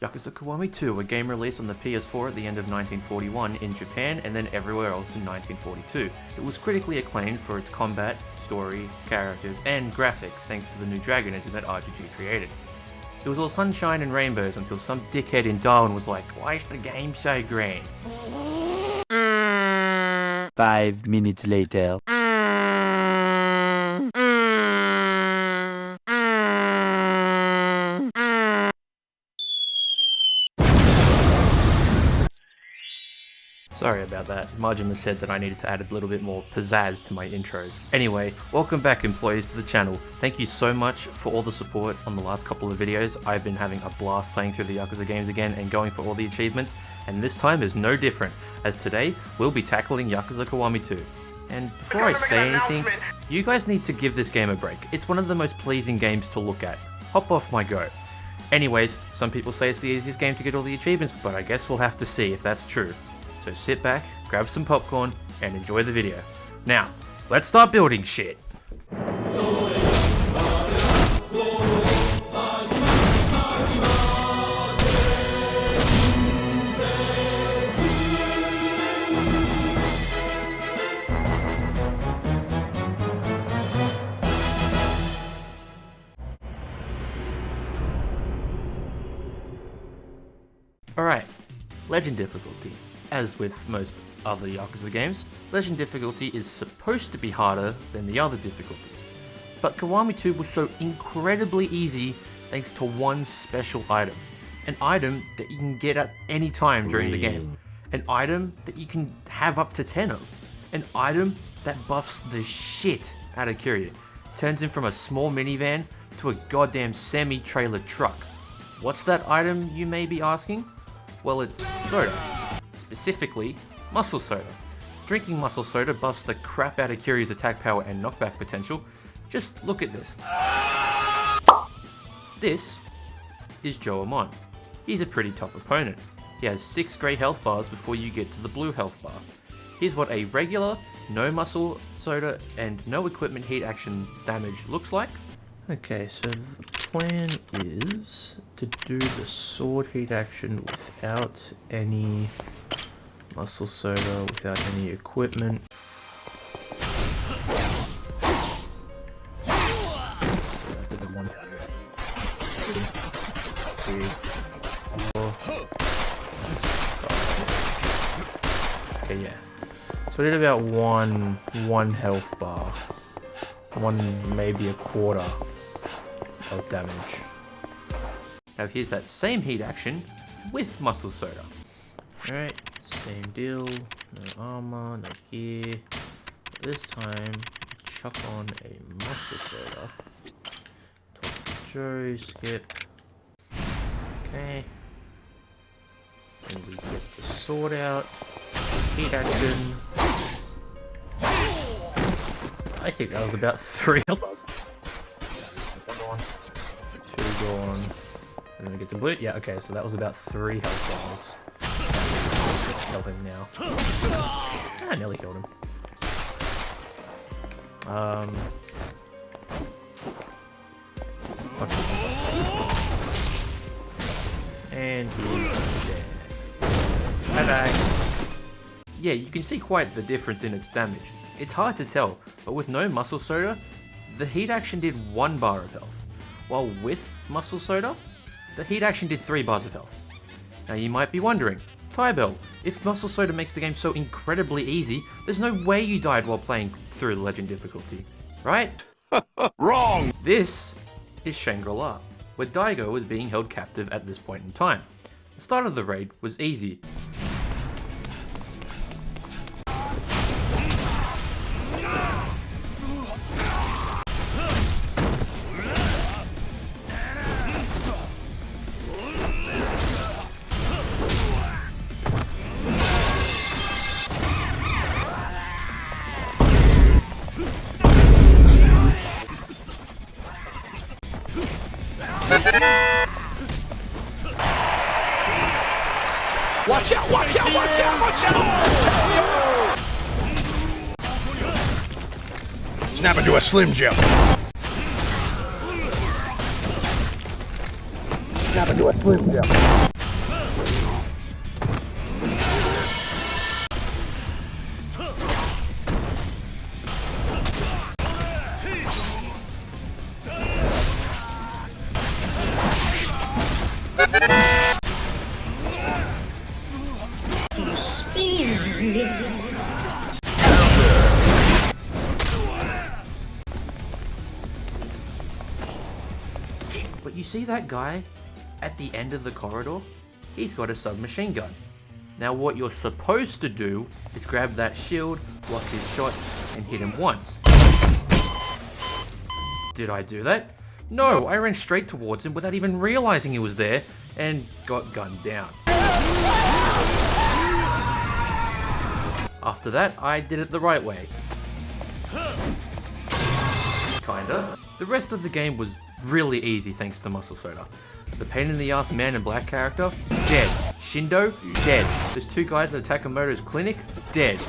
Yakuza Kiwami 2, a game released on the PS4 at the end of 1941 in Japan and then everywhere else in 1942. It was critically acclaimed for its combat, story, characters, and graphics thanks to the new dragon engine that RGG created. It was all sunshine and rainbows until some dickhead in Darwin was like, "Why is the game so green?" 5 minutes later. Sorry about that. Majima said that I needed to add a little bit more pizzazz to my intros. Anyway, welcome back employees to the channel. Thank you so much for all the support on the last couple of videos. I've been having a blast playing through the Yakuza games again and going for all the achievements, and this time is no different, as today we'll be tackling Yakuza Kiwami 2. And before I say anything, you guys need to give this game a break. It's one of the most pleasing games to look at. Hop off my goat. Anyways, some people say it's the easiest game to get all the achievements, but I guess we'll have to see if that's true. So sit back, grab some popcorn, and enjoy the video. Now, let's start building shit! Alright, Legend difficulty. As with most other Yakuza games, Legend difficulty is supposed to be harder than the other difficulties. But Kiwami 2 was so incredibly easy thanks to one special item. An item that you can get at any time during the game. An item that you can have up to 10 of. An item that buffs the shit out of Kiryu. Turns him from a small minivan to a goddamn semi-trailer truck. What's that item, you may be asking? Well, it's soda. Specifically, muscle soda. Drinking muscle soda buffs the crap out of Kiryu's attack power and knockback potential. Just look at this. This is Joe Amon. He's a pretty tough opponent. He has 6 grey health bars before you get to the blue health bar. Here's what a regular, no muscle soda and no equipment heat action damage looks like. Okay, so the plan is to do the sword heat action without any muscle soda, without any equipment. So I did the 1, 2, 3, 4, 5. Okay, yeah. So I did about one health bar. Maybe a quarter of damage. Now here's that same heat action with muscle soda. Alright, same deal. No armor, no gear. This time, chuck on a muscle soda. Talk to Joe, skip. Okay. And we get the sword out. Heat action. I think that was about 3 health bars. There's 1 gone. 2 gone. And then we get the blue. Yeah, okay, so that was about 3 health bars. Just kill him now. I nearly killed him. And he's dead. Bye-bye. Yeah, you can see quite the difference in its damage. It's hard to tell, but with no muscle soda, the heat action did 1 bar of health, while with muscle soda, the heat action did 3 bars of health. Now you might be wondering, Tybell, if muscle soda makes the game so incredibly easy, there's no way you died while playing through the Legend difficulty, right? Wrong! This is Shangri-La, where Daigo was being held captive at this point in time. The start of the raid was easy. Watch out, watch out, watch out, watch out! Snap into a Slim Jim. Snap into a Slim Jim. see that guy at the end of the corridor? He's got a submachine gun. Now what you're supposed to do is grab that shield, block his shots, and hit him once. Did I do that? No, I ran straight towards him without even realizing he was there and got gunned down. After that, I did it the right way. Kinda. The rest of the game was really easy thanks to Muscle Soda. The pain in the ass Man in Black character, dead. Shindo, dead. Those two guys at Takamoto's clinic, dead.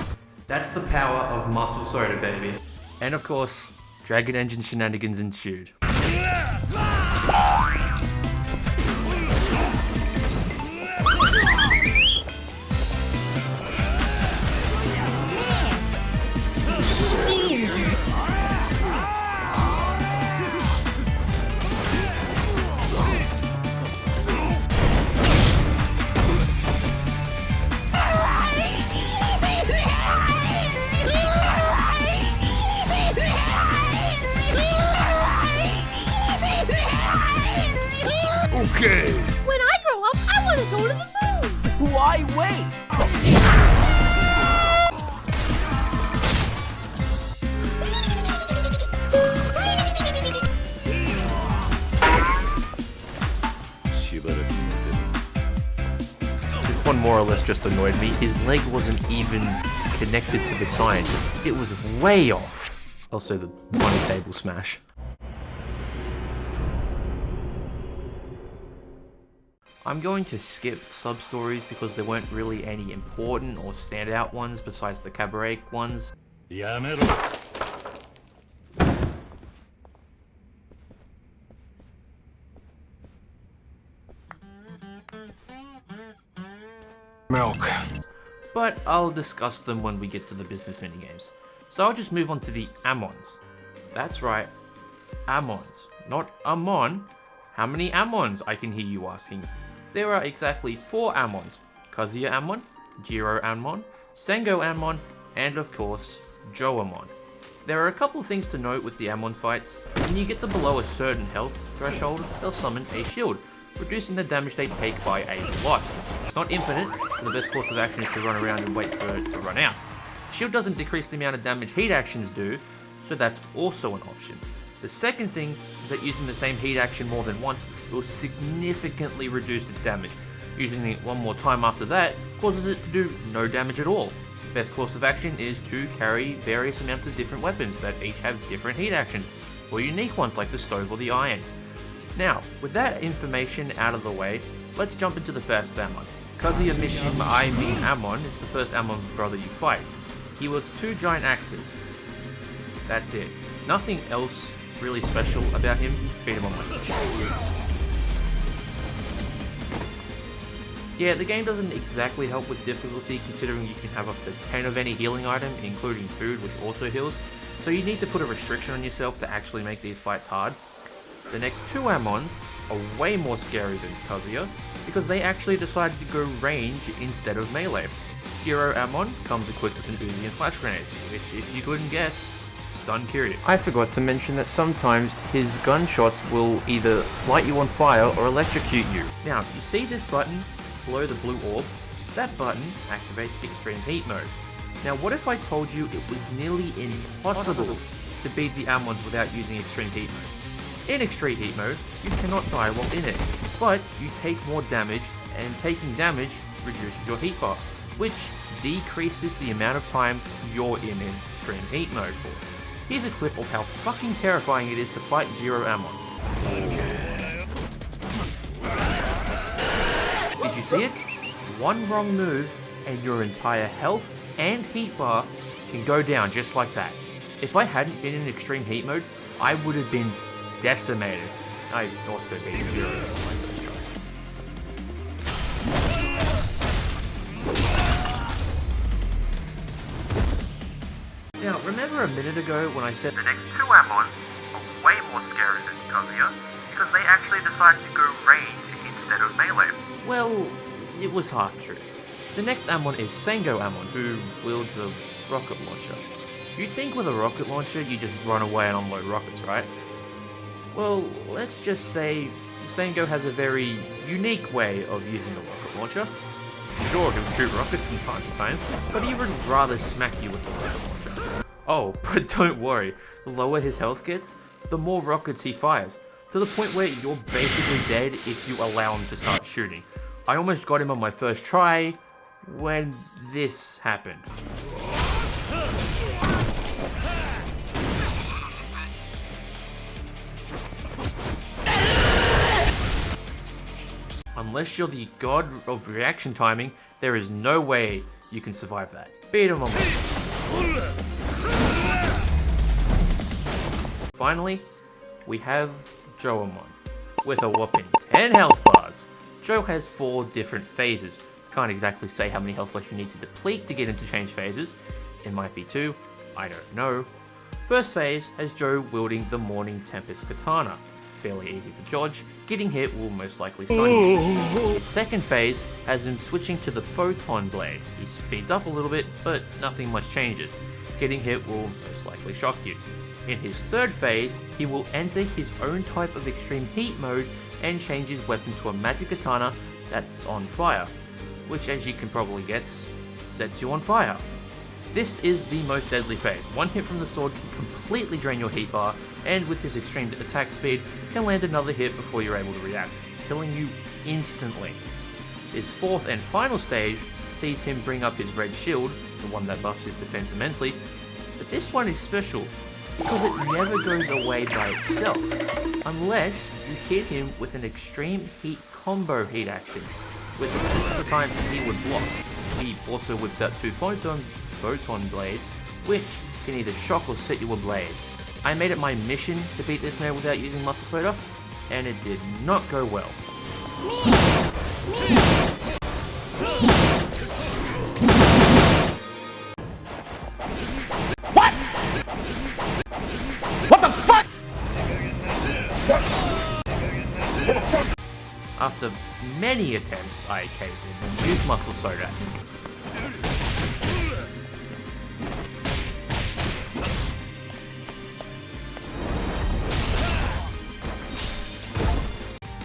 That's the power of Muscle Soda, baby. And of course, Dragon Engine shenanigans ensued. Okay. When I grow up, I want to go to the moon. Why wait? This one more or less just annoyed me. His leg wasn't even connected to the sign. It was way off. Also the money table smash. I'm going to skip sub-stories because there weren't really any important or standout ones besides the cabaret ones. Milk. But I'll discuss them when we get to the business minigames. So I'll just move on to the Amons. That's right, Amons, not Amon. How many Amons, I can hear you asking. There are exactly 4 Amons: Kazuya Amon, Jiro Amon, Sengo Amon, and of course, Joe Amon. There are a couple things to note with the Amon fights. When you get them below a certain health threshold, they'll summon a shield, reducing the damage they take by a lot. It's not infinite, so the best course of action is to run around and wait for it to run out. Shield doesn't decrease the amount of damage heat actions do, so that's also an option. The second thing is that using the same heat action more than once will significantly reduce its damage. Using it one more time after that causes it to do no damage at all. The best course of action is to carry various amounts of different weapons that each have different heat actions, or unique ones like the stove or the iron. Now, with that information out of the way, let's jump into the first Amon. Kazuya Amon is the first Amon brother you fight. He wields 2 giant axes. That's it. Nothing else really special about him. Beat him on my first. Yeah, the game doesn't exactly help with difficulty considering you can have up to 10 of any healing item, including food, which also heals, so you need to put a restriction on yourself to actually make these fights hard. The next 2 Amons are way more scary than Kazuya, because they actually decided to go range instead of melee. Jiro Amon comes equipped with an Uzi and flash grenades, which, if you couldn't guess, stun Kiryu. I forgot to mention that sometimes his gunshots will either light you on fire or electrocute you. Now, you see this button below the blue orb? That button activates extreme heat mode. Now, what if I told you it was nearly impossible to beat the Amons without using extreme heat mode? In extreme heat mode, you cannot die while in it, but you take more damage, and taking damage reduces your heat bar, which decreases the amount of time you're in extreme heat mode for. Here's a clip of how fucking terrifying it is to fight Jiro Amon. Did you see it? One wrong move and your entire health and heat bar can go down just like that. If I hadn't been in extreme heat mode, I would have been decimated. I also beat Jiro on my first try. Now, remember a minute ago when I said the next 2 Amons are way more scary than Kazuya because they actually decided to go range instead of melee? Well, it was half true. The next Amon is Sengo Amon, who wields a rocket launcher. You'd think with a rocket launcher you just run away and unload rockets, right? Well, let's just say Sengo has a very unique way of using a rocket launcher. Sure, he'll shoot rockets from time to time, but he would rather smack you with the rocket launcher. Oh, but don't worry, the lower his health gets, the more rockets he fires, to the point where you're basically dead if you allow him to start shooting. I almost got him on my first try when this happened. Unless you're the god of reaction timing, there is no way you can survive that. Beat him on my... Finally, we have Joamon, with a whopping 10 health bars. Joe has 4 different phases. Can't exactly say how many health bars you need to deplete to get him to change phases. It might be 2, I don't know. First phase has Joe wielding the Morning Tempest Katana. Fairly easy to dodge, getting hit will most likely stun you. His second phase has him switching to the Photon Blade. He speeds up a little bit, but nothing much changes. Getting hit will most likely shock you. In his third phase, he will enter his own type of extreme heat mode and change his weapon to a magic katana that's on fire, which as you can probably guess, sets you on fire. This is the most deadly phase. One hit from the sword can completely drain your heat bar, and with his extreme attack speed, can land another hit before you're able to react, killing you instantly. His fourth and final stage sees him bring up his red shield, the one that buffs his defense immensely, but this one is special because it never goes away by itself, unless you hit him with an extreme heat combo heat action, which just at the time he would block. He also whips out 2 photon blades, which can either shock or set you ablaze. I made it my mission to beat this man without using muscle soda, and it did not go well. What? What the fuck? After many attempts, I caved in and used muscle soda.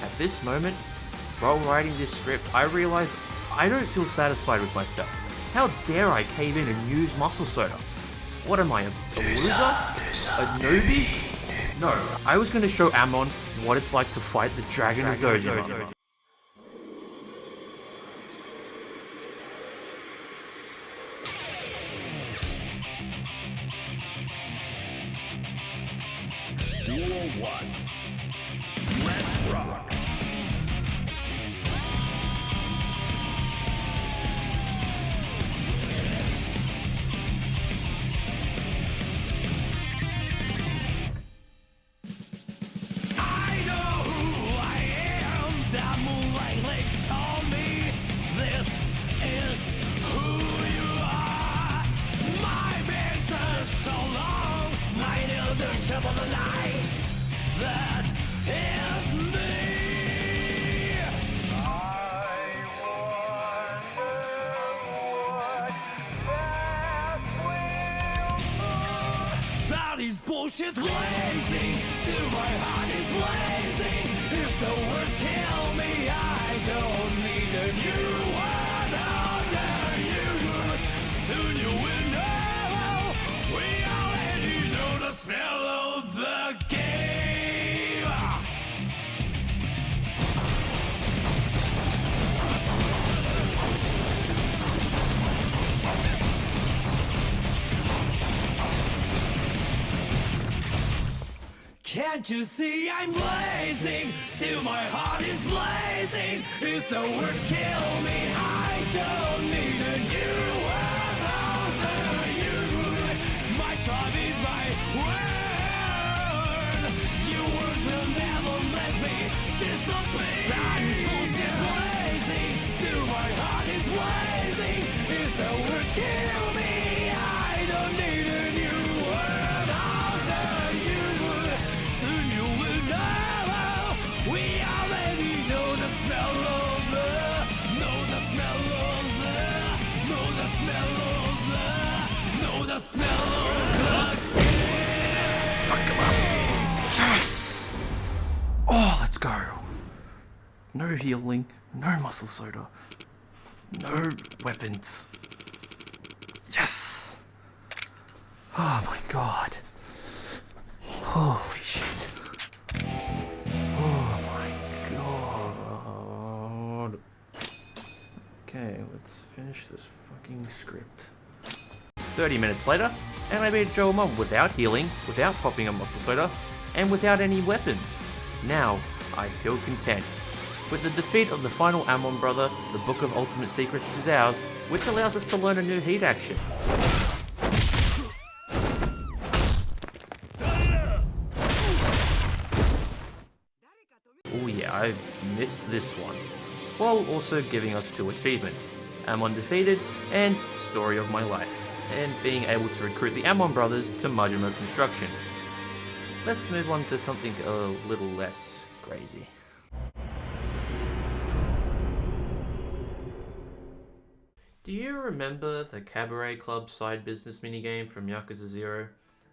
At this moment, while writing this script, I realized I don't feel satisfied with myself. How dare I cave in and use muscle soda? What am I, a loser? A newbie? No, I was going to show Amon what it's like to fight the Dragon of Dojima. Duel 1. Let's rock. These bullshit blazing, still my heart is blazing. If the words kill me, I don't need a new one under you. Soon you will know, we already know the smell of the game. Can't you see I'm blazing? Still my heart is blazing. If the words kill me, I don't need a new word under you. My tribe is my word. Your words will never let me disappear. That is bullshit blazing. Still my heart is blazing. If the words kill me, I don't need a new word under you. Soon you will know. We already know the smell of the, know the smell of the, know the smell of the, know the smell of the game. Fuck him up. Yes! Oh, let's go. healing, no muscle soda, no weapons. Yes! Oh my god. Holy shit. Oh my god. Okay, let's finish this fucking script. 30 minutes later, and I beat Joe Mob without healing, without popping a muscle soda, and without any weapons. Now, I feel content. With the defeat of the final Amon brother, the Book of Ultimate Secrets is ours, which allows us to learn a new heat action. Oh yeah, I missed this one. While also giving us 2 achievements, Amon defeated and Story of My Life, and being able to recruit the Amon Brothers to Majima construction. Let's move on to something a little less crazy. Do you remember the Cabaret Club side business minigame from Yakuza 0?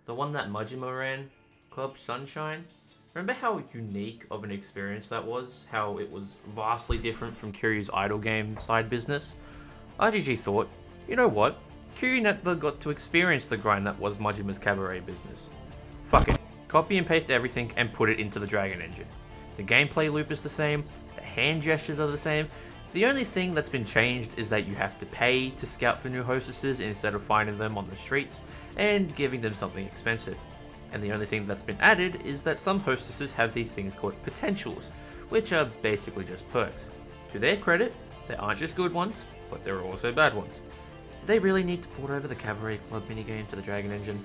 The one that Majima ran? Club Sunshine? Remember how unique of an experience that was? How it was vastly different from Kiryu's idle game side business? RGG thought, you know what? Kiryu never got to experience the grind that was Majima's Cabaret business. Fuck it. Copy and paste everything and put it into the Dragon Engine. The gameplay loop is the same, the hand gestures are the same. The only thing that's been changed is that you have to pay to scout for new hostesses instead of finding them on the streets and giving them something expensive. And the only thing that's been added is that some hostesses have these things called potentials, which are basically just perks. To their credit, there aren't just good ones, but there are also bad ones. Do they really need to port over the Cabaret Club minigame to the Dragon Engine?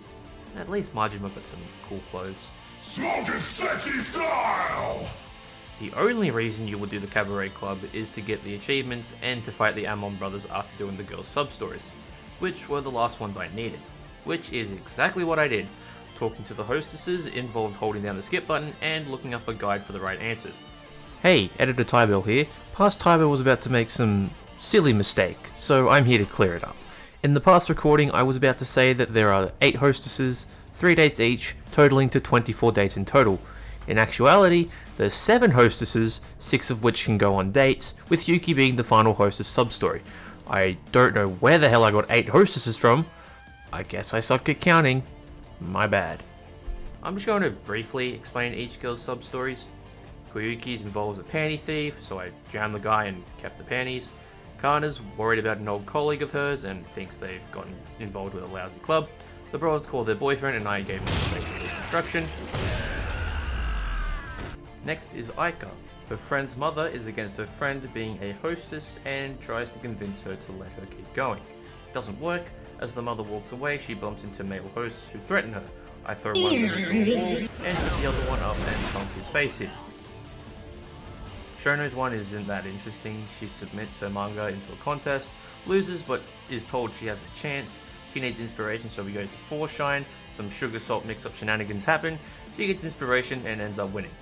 At least Majima got some cool clothes. Smoke is sexy style! The only reason you would do the Cabaret Club is to get the achievements and to fight the Amon Brothers after doing the girls' sub-stories, which were the last ones I needed, which is exactly what I did. Talking to the hostesses involved holding down the skip button and looking up a guide for the right answers. Hey, Editor Tybell here. Past Tybell was about to make some silly mistake, so I'm here to clear it up. In the past recording, I was about to say that there are 8 hostesses, 3 dates each, totaling to 24 dates in total. In actuality, there's 7 hostesses, 6 of which can go on dates, with Yuki being the final hostess sub-story. I don't know where the hell I got 8 hostesses from. I guess I suck at counting. My bad. I'm just going to briefly explain each girl's sub-stories. Koyuki's involves a panty thief, so I drowned the guy and kept the panties. Kana's worried about an old colleague of hers and thinks they've gotten involved with a lousy club. The brothers call their boyfriend and I gave them space for reconstruction. Next is Aika. Her friend's mother is against her friend being a hostess and tries to convince her to let her keep going. It doesn't work. As the mother walks away, she bumps into male hosts who threaten her. I throw one of them into a wall and hit the other one up and stomp his face in. Shono's one isn't that interesting. She submits her manga into a contest, loses but is told she has a chance. She needs inspiration, so we go to Foreshine. Some sugar salt mix-up shenanigans happen. She gets inspiration and ends up winning.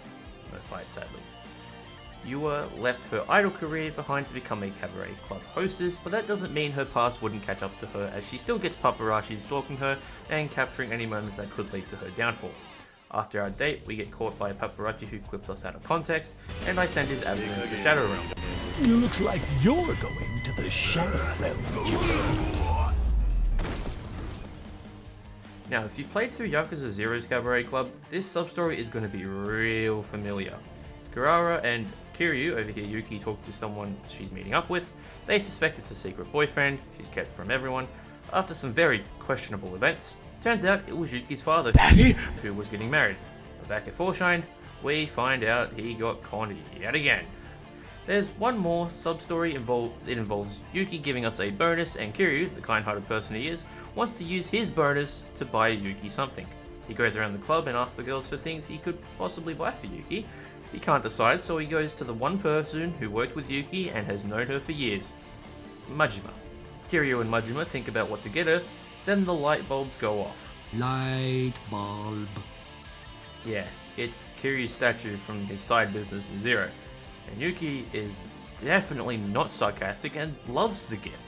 No fight, sadly. Yua left her idol career behind to become a Cabaret Club hostess, but that doesn't mean her past wouldn't catch up to her, as she still gets paparazzi stalking her and capturing any moments that could lead to her downfall. After our date, we get caught by a paparazzi who clips us out of context, and I send his abdomen to the Shadow Realm. Looks like you're going to the Shadow Realm, Jimmy. Now, if you've played through Yakuza 0's Cabaret Club, this sub-story is going to be real familiar. Kurara and Kiryu, over here Yuki, talk to someone she's meeting up with. They suspect it's a secret boyfriend she's kept from everyone. After some very questionable events, turns out it was Yuki's father who was getting married. But back at Foreshine, we find out he got conned yet again. There's one more sub-story involved. It involves Yuki giving us a bonus, and Kiryu, the kind-hearted person he is, wants to use his bonus to buy Yuki something. He goes around the club and asks the girls for things he could possibly buy for Yuki. He can't decide, so he goes to the one person who worked with Yuki and has known her for years, Majima. Kiryu and Majima think about what to get her, then the light bulbs go off. Light bulb. Yeah, it's Kiryu's statue from his side business in Zero, and Yuki is definitely not sarcastic and loves the gift.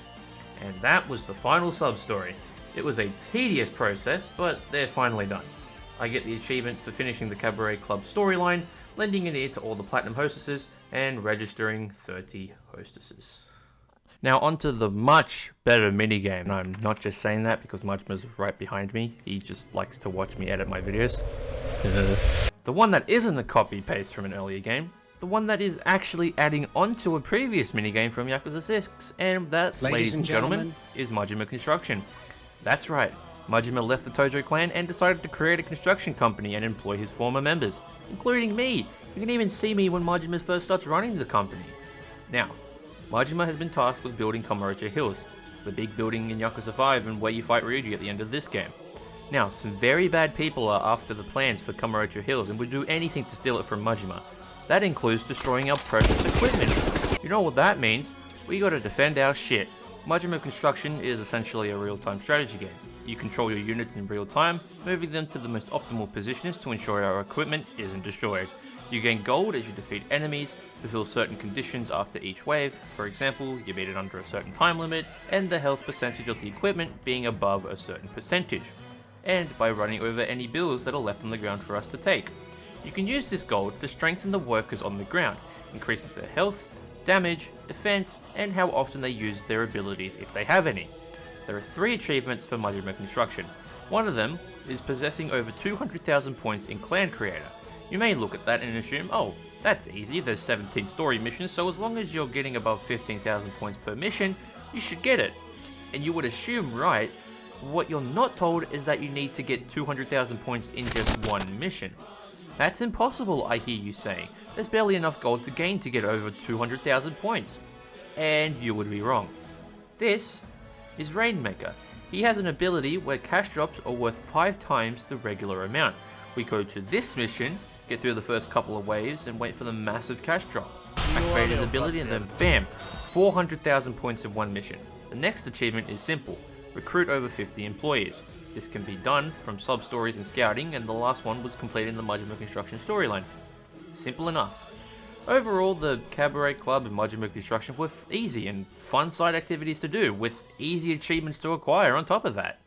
And that was the final sub-story. It was a tedious process, but they're finally done. I get the achievements for finishing the Cabaret Club storyline, lending an ear to all the platinum hostesses, and registering 30 hostesses. Now onto the much better minigame, and I'm not just saying that because Majima's right behind me, he just likes to watch me edit my videos. The one that isn't a copy-paste from an earlier game, the one that is actually adding onto a previous minigame from Yakuza 6, and that, ladies and gentlemen, is Majima Construction. That's right, Majima left the Tojo clan and decided to create a construction company and employ his former members, including me. You can even see me when Majima first starts running the company. Now, Majima has been tasked with building Kamurocho Hills, the big building in Yakuza 5 and where you fight Ryuji at the end of this game. Now, some very bad people are after the plans for Kamurocho Hills and would do anything to steal it from Majima. That includes destroying our precious equipment. You know what that means? We gotta defend our shit. Majima Construction is essentially a real-time strategy game. You control your units in real time, moving them to the most optimal positions to ensure our equipment isn't destroyed. You gain gold as you defeat enemies, fulfill certain conditions after each wave, for example, you beat it under a certain time limit, and the health percentage of the equipment being above a certain percentage, and by running over any bills that are left on the ground for us to take. You can use this gold to strengthen the workers on the ground, increasing their health, damage, defense, and how often they use their abilities if they have any. There are 3 achievements for Majima Construction. One of them is possessing over 200,000 points in Clan Creator. You may look at that and assume, oh, that's easy, there's 17 story missions, so as long as you're getting above 15,000 points per mission, you should get it. And you would assume right. What you're not told is that you need to get 200,000 points in just one mission. That's impossible, I hear you saying. There's barely enough gold to gain to get over 200,000 points. And you would be wrong. This is Rainmaker. He has an ability where cash drops are worth 5 times the regular amount. We go to this mission, get through the first couple of waves, and wait for the massive cash drop. Activate his ability and then bam, 400,000 points in one mission. The next achievement is simple. Recruit over 50 employees. This can be done from sub-stories and scouting, and the last one was completed in the Majima Construction storyline. Simple enough. Overall, the Cabaret Club and Majima Construction were easy and fun side activities to do, with easy achievements to acquire on top of that.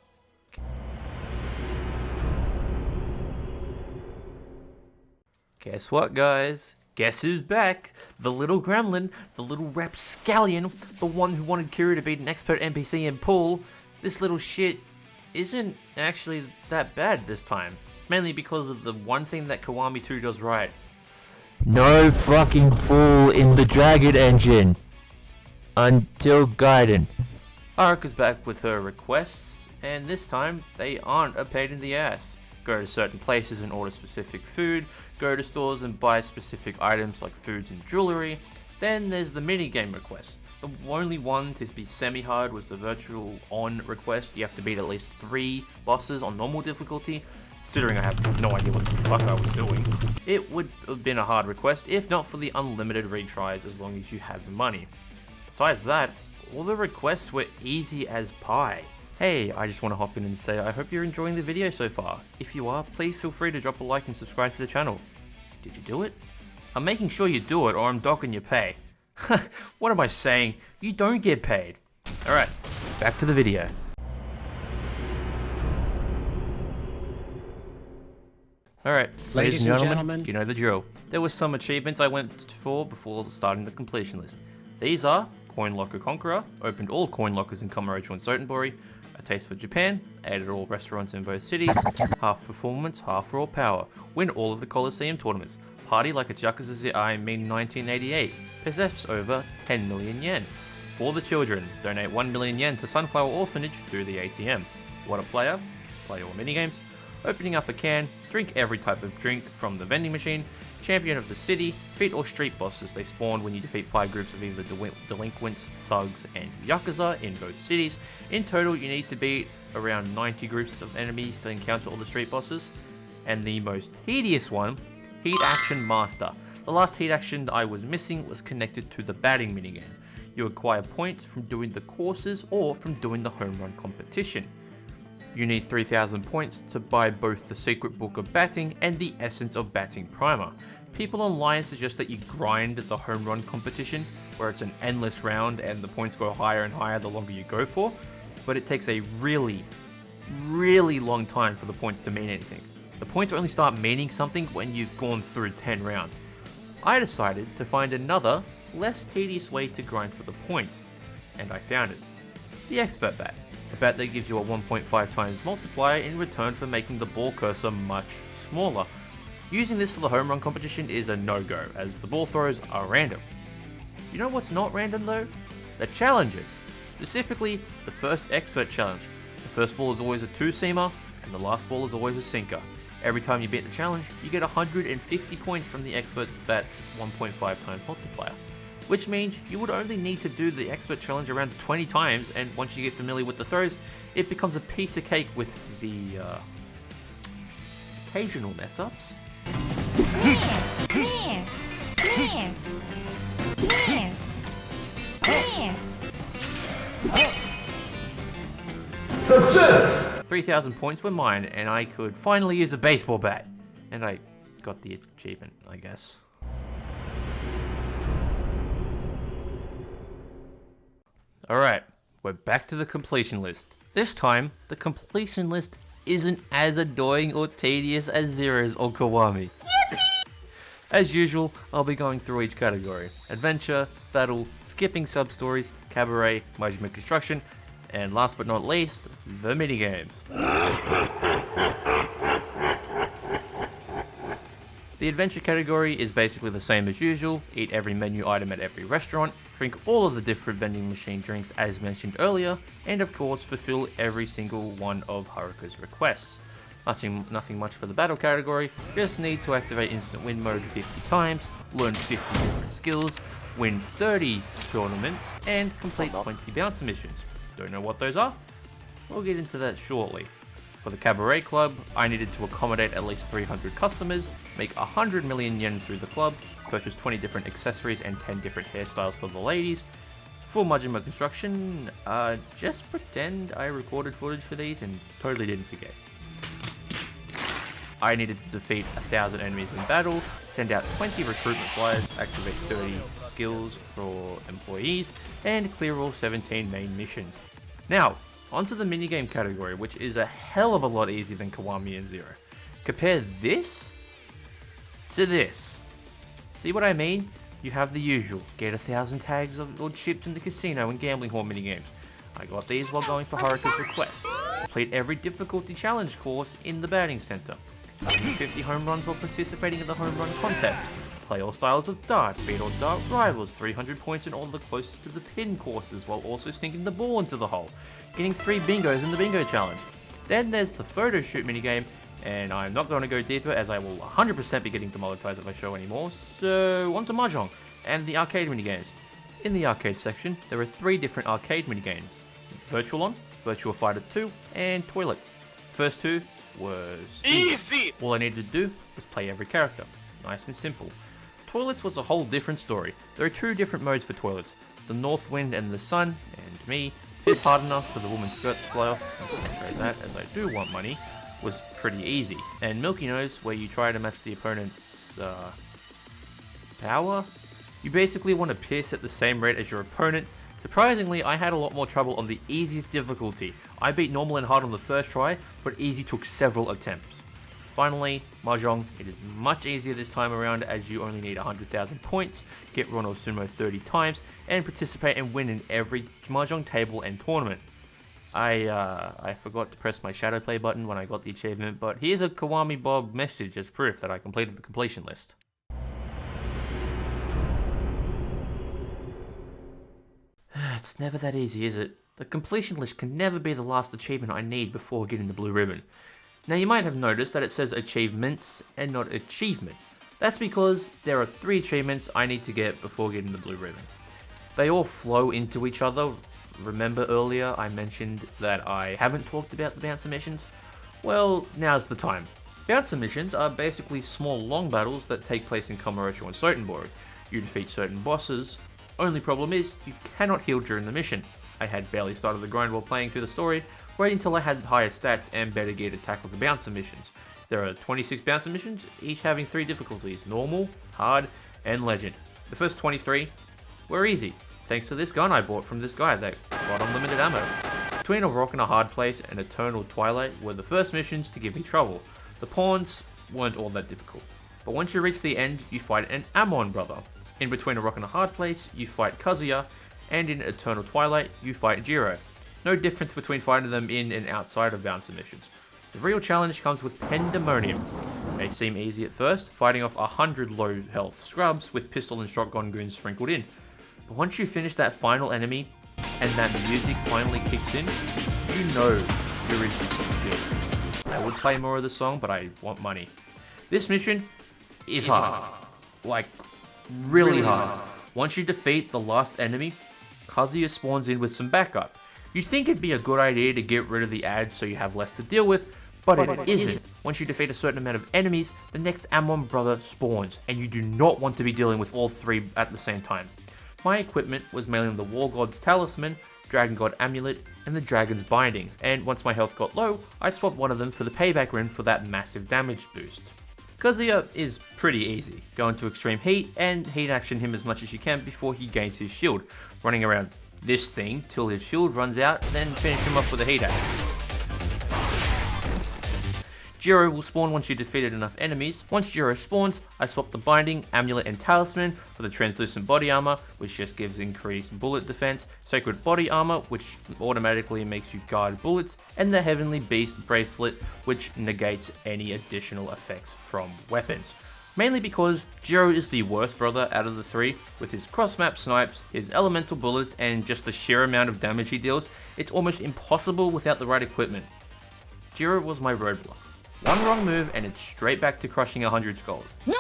Guess what, guys? Guess who's back? The little gremlin, the little rapscallion, the one who wanted Kiryu to be an expert NPC in Pool. This little shit isn't actually that bad this time, mainly because of the one thing that Kiwami 2 does right. No fucking pool in the Dragon Engine until Gaiden. Haruka's back with her requests, and this time they aren't a pain in the ass. Go to certain places and order specific food, go to stores and buy specific items like foods and jewelry. Then there's the minigame request. The only one to be semi-hard was the virtual on request. You have to beat at least 3 bosses on normal difficulty. Considering I have no idea what the fuck I was doing, it would have been a hard request if not for the unlimited retries as long as you have the money. Besides that, all the requests were easy as pie. Hey, I just want to hop in and say I hope you're enjoying the video so far. If you are, please feel free to drop a like and subscribe to the channel. Did you do it? I'm making sure you do it or I'm docking your pay. What am I saying? You don't get paid. Alright, back to the video. Alright, ladies and gentlemen, you know the drill. There were some achievements I went for before starting the completion list. These are Coin Locker Conqueror, opened all coin lockers in Kamurocho and Sotenbori, A Taste for Japan, added all restaurants in both cities, half performance, half raw power, win all of the Coliseum tournaments, party like it's Yakuza ZI Mean 1988, possess over 10 million yen. For the children, donate 1 million yen to Sunflower Orphanage through the ATM. What a player, play all minigames, opening up a can, drink every type of drink from the vending machine, champion of the city, defeat all street bosses. They spawn when you defeat 5 groups of either delinquents, thugs, and Yakuza in both cities. In total, you need to beat around 90 groups of enemies to encounter all the street bosses. And the most tedious one, Heat Action Master. The last heat action I was missing was connected to the batting minigame. You acquire points from doing the courses or from doing the home run competition. You need 3,000 points to buy both the Secret Book of Batting and the Essence of Batting Primer. People online suggest that you grind the home run competition, where it's an endless round and the points go higher and higher the longer you go for, but it takes a really long time for the points to mean anything. The points only start meaning something when you've gone through 10 rounds. I decided to find another, less tedious way to grind for the points, and I found it. The Expert Bat. A bat that gives you a 1.5 times multiplier in return for making the ball cursor much smaller. Using this for the home run competition is a no-go, as the ball throws are random. You know what's not random though? The challenges. Specifically, the first Expert Challenge. The first ball is always a 2-seamer, and the last ball is always a sinker. Every time you beat the challenge, you get 150 points from the Expert Bat's 1.5 times multiplier. Which means you would only need to do the Expert Challenge around 20 times, and once you get familiar with the throws, it becomes a piece of cake with the occasional mess-ups. Success! 3,000 points were mine, and I could finally use a baseball bat. And I got the achievement, I guess. Alright, we're back to the completion list. This time, the completion list isn't as annoying or tedious as Zero's or Kiwami. As usual, I'll be going through each category. Adventure, battle, skipping sub-stories, cabaret, Majima construction, and last but not least, the minigames. The adventure category is basically the same as usual. Eat every menu item at every restaurant, drink all of the different vending machine drinks as mentioned earlier, and of course fulfill every single one of Haruka's requests. Nothing much for the battle category, just need to activate instant win mode 50 times, learn 50 different skills, win 30 tournaments, and complete 20 bouncer missions. Don't know what those are? We'll get into that shortly. For the Cabaret Club, I needed to accommodate at least 300 customers, make 100 million yen through the club, purchase 20 different accessories and 10 different hairstyles for the ladies. For Majima construction, just pretend I recorded footage for these and totally didn't forget. I needed to defeat 1,000 enemies in battle, send out 20 recruitment flyers, activate 30 skills for employees, and clear all 17 main missions. Now, onto the minigame category, which is a hell of a lot easier than Kiwami and Zero. Compare this to this. See what I mean? You have the usual, get 1,000 tags or chips in the casino and gambling hall minigames. I got these while going for Haruka's Requests. Complete every difficulty challenge course in the batting center. 150 home runs while participating in the home run contest. Play all styles of darts, beat all dart rivals, 300 points in all the closest to the pin courses while also sinking the ball into the hole. Getting 3 bingos in the bingo challenge. Then there's the photo shoot minigame, and I'm not going to go deeper as I will 100% be getting demonetized if I show any more, so on to Mahjong and the arcade minigames. In the arcade section, there are 3 different arcade minigames. Virtual On, Virtual Fighter 2, and Toilets. First 2 was easy! All I needed to do was play every character. Nice and simple. Toilets was a whole different story. There are 2 different modes for Toilets. The North Wind and the Sun, and me, piss hard enough for the woman's skirt to fly off. I can't trade that as I do want money. Was pretty easy. And Milky Nose, where you try to match the opponent's power. You basically want to piss at the same rate as your opponent. Surprisingly, I had a lot more trouble on the easiest difficulty. I beat normal and hard on the first try, but easy took several attempts. Finally, Mahjong. It is much easier this time around as you only need 100,000 points, get Ron or Sumo 30 times, and participate and win in every Mahjong table and tournament. I forgot to press my shadow play button when I got the achievement, but here's a Kiwami Bob message as proof that I completed the completion list. It's never that easy, is it? The completion list can never be the last achievement I need before getting the blue ribbon. Now you might have noticed that it says achievements and not achievement. That's because there are 3 achievements I need to get before getting the blue ribbon. They all flow into each other. Remember earlier I mentioned that I haven't talked about the bouncer missions? Well, now's the time. Bouncer missions are basically small long battles that take place in Kamurocho and Sotenborg. You defeat certain bosses. Only problem is, you cannot heal during the mission. I had barely started the grind while playing through the story, waiting until I had higher stats and better gear to tackle the bouncer missions. There are 26 bouncer missions, each having 3 difficulties, normal, hard, and legend. The first 23 were easy, thanks to this gun I bought from this guy that got unlimited ammo. Between a rock and a hard place and Eternal Twilight were the first missions to give me trouble. The pawns weren't all that difficult, but once you reach the end, you fight an Amon brother. In Between a Rock and a Hard Place, you fight Kazuya, and in Eternal Twilight, you fight Jiro. No difference between fighting them in and outside of bouncer missions. The real challenge comes with Pandemonium. They seem easy at first, fighting off 100 low health scrubs with pistol and shotgun goons sprinkled in. But once you finish that final enemy, and that music finally kicks in, you know you're in for some shit. I would play more of the song, but I want money. This mission is hard. Like, really hard. Once you defeat the last enemy, Kazuya spawns in with some backup. You'd think it'd be a good idea to get rid of the ads so you have less to deal with, but it isn't. Once you defeat a certain amount of enemies, the next Amon brother spawns, and you do not want to be dealing with all three at the same time. My equipment was mainly the War God's Talisman, Dragon God Amulet, and the Dragon's Binding, and once my health got low, I'd swap one of them for the Payback Ring for that massive damage boost. Kazuya is pretty easy. Go into extreme heat, and heat action him as much as you can before he gains his shield, running around this thing till his shield runs out, then finish him off with a heat action. Jiro will spawn once you defeated enough enemies. Once Jiro spawns, I swap the Binding, Amulet, and Talisman for the Translucent Body Armor, which just gives increased bullet defense, Sacred Body Armor, which automatically makes you guard bullets, and the Heavenly Beast Bracelet, which negates any additional effects from weapons. Mainly because Jiro is the worst brother out of the three. With his cross-map snipes, his elemental bullets, and just the sheer amount of damage he deals, it's almost impossible without the right equipment. Jiro was my roadblock. One wrong move and it's straight back to crushing 100 skulls. No!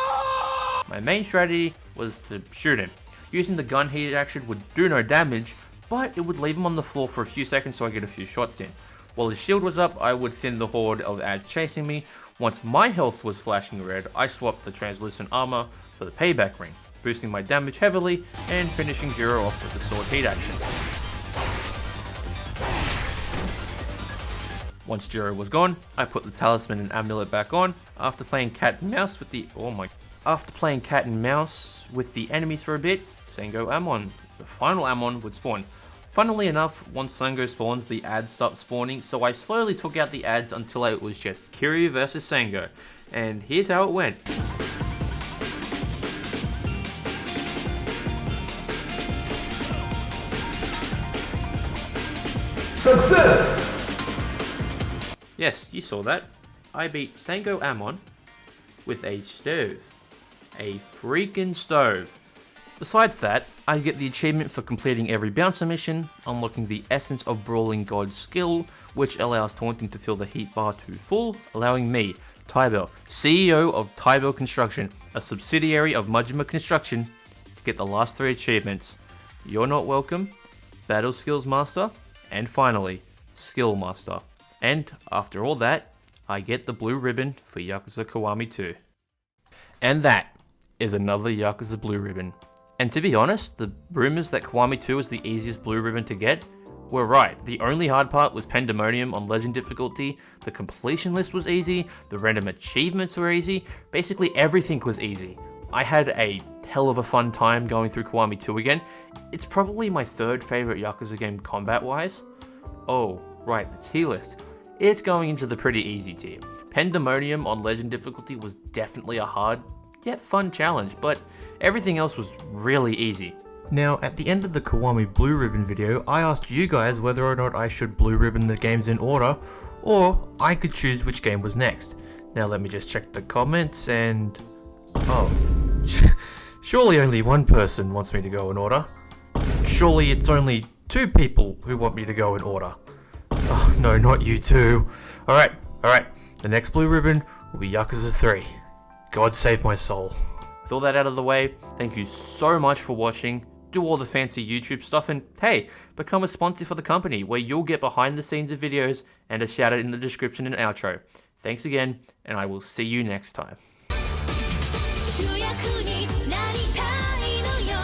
My main strategy was to shoot him. Using the gun heat action would do no damage, but it would leave him on the floor for a few seconds so I get a few shots in. While his shield was up, I would thin the horde of ads chasing me. Once my health was flashing red, I swapped the Translucent Armor for the Payback Ring, boosting my damage heavily and finishing Jiro off with the sword heat action. Once Jiro was gone, I put the Talisman and Amulet back on. After playing cat and mouse with the enemies for a bit, Sango Amon, the final Amon, would spawn. Funnily enough, once Sango spawns, the ads stop spawning, so I slowly took out the ads until it was just Kiryu versus Sango. And here's how it went. Success! Yes, you saw that. I beat Sango Amon with a stove. A freaking stove. Besides that, I get the achievement for completing every bouncer mission, unlocking the Essence of Brawling God skill, which allows taunting to fill the heat bar to full, allowing me, Tybell, CEO of Tybell Construction, a subsidiary of Majima Construction, to get the last three achievements. You're Not Welcome, Battle Skills Master, and finally, Skill Master. And after all that, I get the blue ribbon for Yakuza Kiwami 2. And that is another Yakuza blue ribbon. And to be honest, the rumors that Kiwami 2 is the easiest blue ribbon to get were right. The only hard part was Pandemonium on Legend difficulty, the completion list was easy, the random achievements were easy, basically everything was easy. I had a hell of a fun time going through Kiwami 2 again. It's probably my third favorite Yakuza game combat-wise. Oh, right, the tier list. It's going into the pretty easy tier. Pandemonium on Legend difficulty was definitely a hard, yet fun challenge, but everything else was really easy. Now, at the end of the Kiwami Blue Ribbon video, I asked you guys whether or not I should Blue Ribbon the games in order, or I could choose which game was next. Now let me just check the comments and... oh. Surely only one person wants me to go in order. Surely it's only 2 people who want me to go in order. Oh, no, not you two. Alright. The next blue ribbon will be Yakuza 3. God save my soul. With all that out of the way, thank you so much for watching. Do all the fancy YouTube stuff and, hey, become a sponsor for the company where you'll get behind the scenes of videos and a shout out in the description and outro. Thanks again, and I will see you next time. 主役になりたいのよ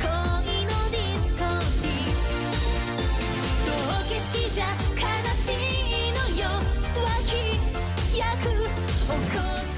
恋のディスコピ道化師じゃ悲しいのよ脇役怒って